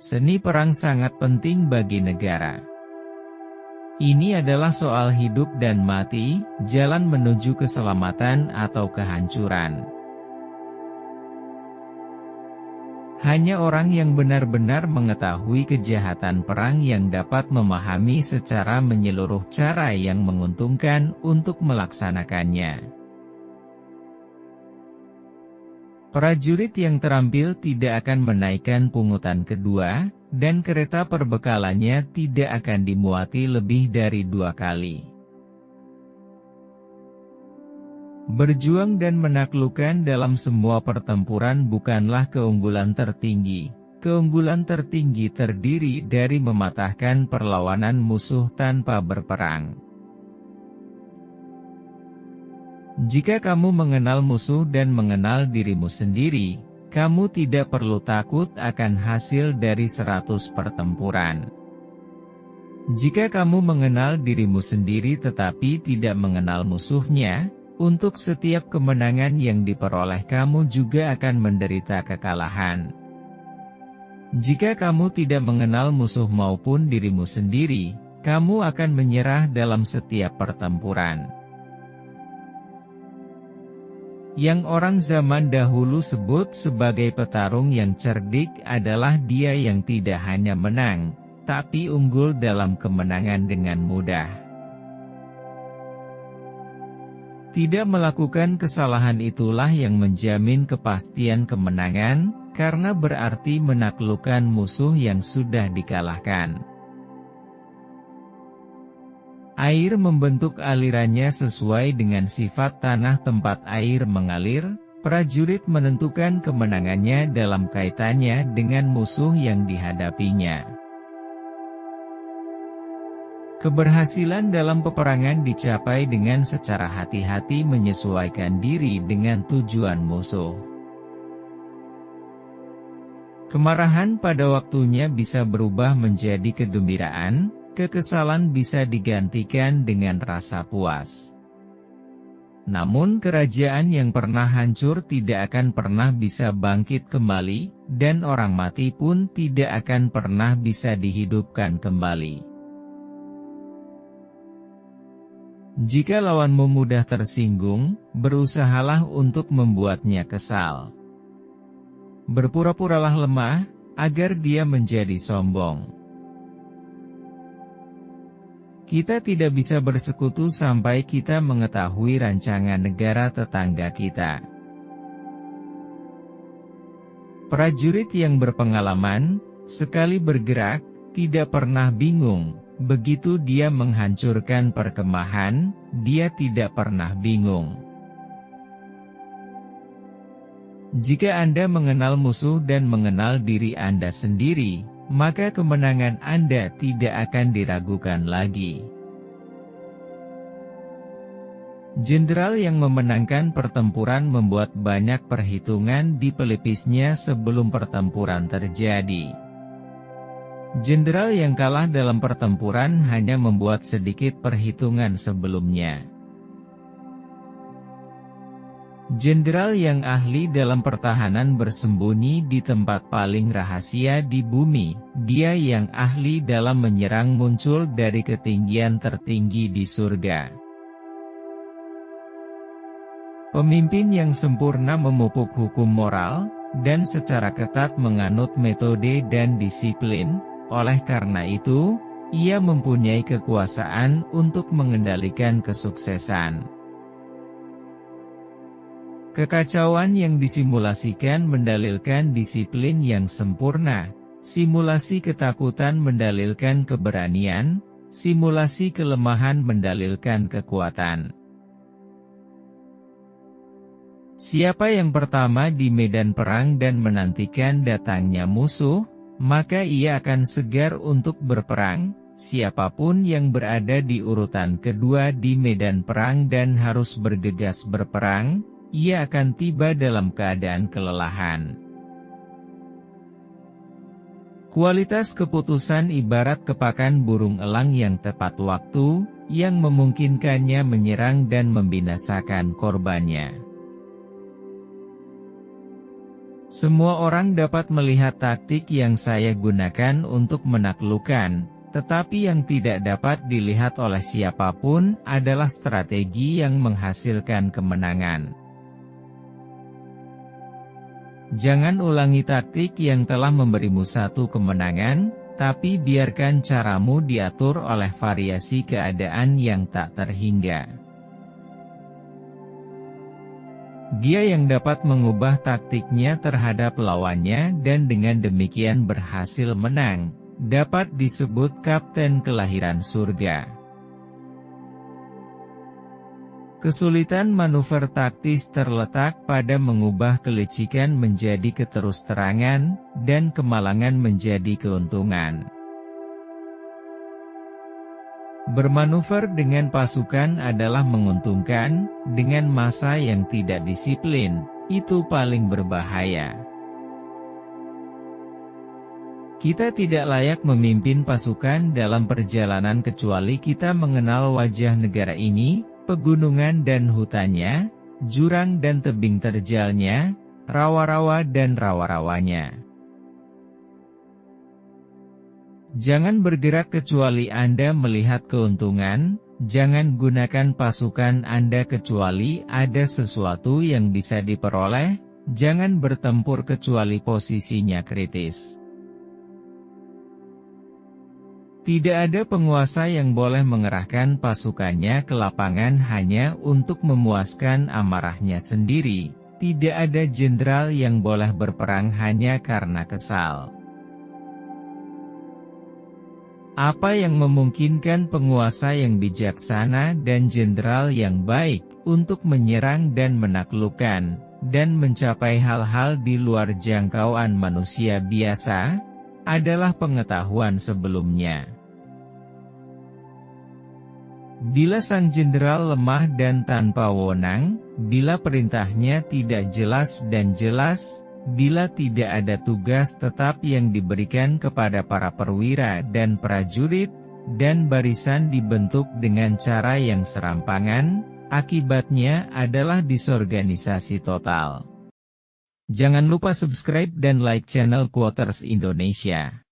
Seni perang sangat penting bagi negara. Ini adalah soal hidup dan mati, jalan menuju keselamatan atau kehancuran. Hanya orang yang benar-benar mengetahui kejahatan perang yang dapat memahami secara menyeluruh cara yang menguntungkan untuk melaksanakannya. Prajurit yang terampil tidak akan menaikkan pungutan kedua, dan kereta perbekalannya tidak akan dimuati lebih dari 2 kali. Berjuang dan menaklukkan dalam semua pertempuran bukanlah keunggulan tertinggi. Keunggulan tertinggi terdiri dari mematahkan perlawanan musuh tanpa berperang. Jika kamu mengenal musuh dan mengenal dirimu sendiri, kamu tidak perlu takut akan hasil dari 100 pertempuran. Jika kamu mengenal dirimu sendiri tetapi tidak mengenal musuhnya, untuk setiap kemenangan yang diperoleh kamu juga akan menderita kekalahan. Jika kamu tidak mengenal musuh maupun dirimu sendiri, kamu akan menyerah dalam setiap pertempuran. Yang orang zaman dahulu sebut sebagai petarung yang cerdik adalah dia yang tidak hanya menang, tapi unggul dalam kemenangan dengan mudah. Tidak melakukan kesalahan itulah yang menjamin kepastian kemenangan, karena berarti menaklukkan musuh yang sudah dikalahkan. Air membentuk alirannya sesuai dengan sifat tanah tempat air mengalir. Prajurit menentukan kemenangannya dalam kaitannya dengan musuh yang dihadapinya. Keberhasilan dalam peperangan dicapai dengan secara hati-hati menyesuaikan diri dengan tujuan musuh. Kemarahan pada waktunya bisa berubah menjadi kegembiraan. Kekesalan bisa digantikan dengan rasa puas. Namun kerajaan yang pernah hancur tidak akan pernah bisa bangkit kembali, dan orang mati pun tidak akan pernah bisa dihidupkan kembali. Jika lawanmu mudah tersinggung, berusahalah untuk membuatnya kesal. Berpura-puralah lemah, agar dia menjadi sombong. Kita tidak bisa bersekutu sampai kita mengetahui rancangan negara tetangga kita. Prajurit yang berpengalaman, sekali bergerak, tidak pernah bingung. Begitu dia menghancurkan perkemahan, dia tidak pernah bingung. Jika Anda mengenal musuh dan mengenal diri Anda sendiri, maka kemenangan Anda tidak akan diragukan lagi. Jenderal yang memenangkan pertempuran membuat banyak perhitungan di pelipisnya sebelum pertempuran terjadi. Jenderal yang kalah dalam pertempuran hanya membuat sedikit perhitungan sebelumnya. Jenderal yang ahli dalam pertahanan bersembunyi di tempat paling rahasia di bumi. Dia yang ahli dalam menyerang muncul dari ketinggian tertinggi di surga. Pemimpin yang sempurna memupuk hukum moral, dan secara ketat menganut metode dan disiplin. Oleh karena itu, ia mempunyai kekuasaan untuk mengendalikan kesuksesan. Kekacauan yang disimulasikan mendalilkan disiplin yang sempurna, simulasi ketakutan mendalilkan keberanian, simulasi kelemahan mendalilkan kekuatan. Siapa yang pertama di medan perang dan menantikan datangnya musuh, maka ia akan segar untuk berperang. Siapapun yang berada di urutan kedua di medan perang dan harus bergegas berperang, ia akan tiba dalam keadaan kelelahan. Kualitas keputusan ibarat kepakan burung elang yang tepat waktu, yang memungkinkannya menyerang dan membinasakan korbannya. Semua orang dapat melihat taktik yang saya gunakan untuk menaklukkan, tetapi yang tidak dapat dilihat oleh siapapun adalah strategi yang menghasilkan kemenangan. Jangan ulangi taktik yang telah memberimu satu kemenangan, tapi biarkan caramu diatur oleh variasi keadaan yang tak terhingga. Dia yang dapat mengubah taktiknya terhadap lawannya dan dengan demikian berhasil menang, dapat disebut kapten kelahiran surga. Kesulitan manuver taktis terletak pada mengubah kelicikan menjadi keterus-terangan, dan kemalangan menjadi keuntungan. Bermanuver dengan pasukan adalah menguntungkan, dengan massa yang tidak disiplin, itu paling berbahaya. Kita tidak layak memimpin pasukan dalam perjalanan kecuali kita mengenal wajah negara ini, pegunungan dan hutannya, jurang dan tebing terjalnya, rawa-rawa dan rawa-rawanya. Jangan bergerak kecuali Anda melihat keuntungan, jangan gunakan pasukan Anda kecuali ada sesuatu yang bisa diperoleh, jangan bertempur kecuali posisinya kritis. Tidak ada penguasa yang boleh mengerahkan pasukannya ke lapangan hanya untuk memuaskan amarahnya sendiri, tidak ada jenderal yang boleh berperang hanya karena kesal. Apa yang memungkinkan penguasa yang bijaksana dan jenderal yang baik untuk menyerang dan menaklukkan, dan mencapai hal-hal di luar jangkauan manusia biasa, adalah pengetahuan sebelumnya. Bila sang jenderal lemah dan tanpa wewenang, bila perintahnya tidak jelas dan jelas, bila tidak ada tugas tetap yang diberikan kepada para perwira dan prajurit, dan barisan dibentuk dengan cara yang serampangan, akibatnya adalah disorganisasi total. Jangan lupa subscribe dan like channel Quoters Indonesia.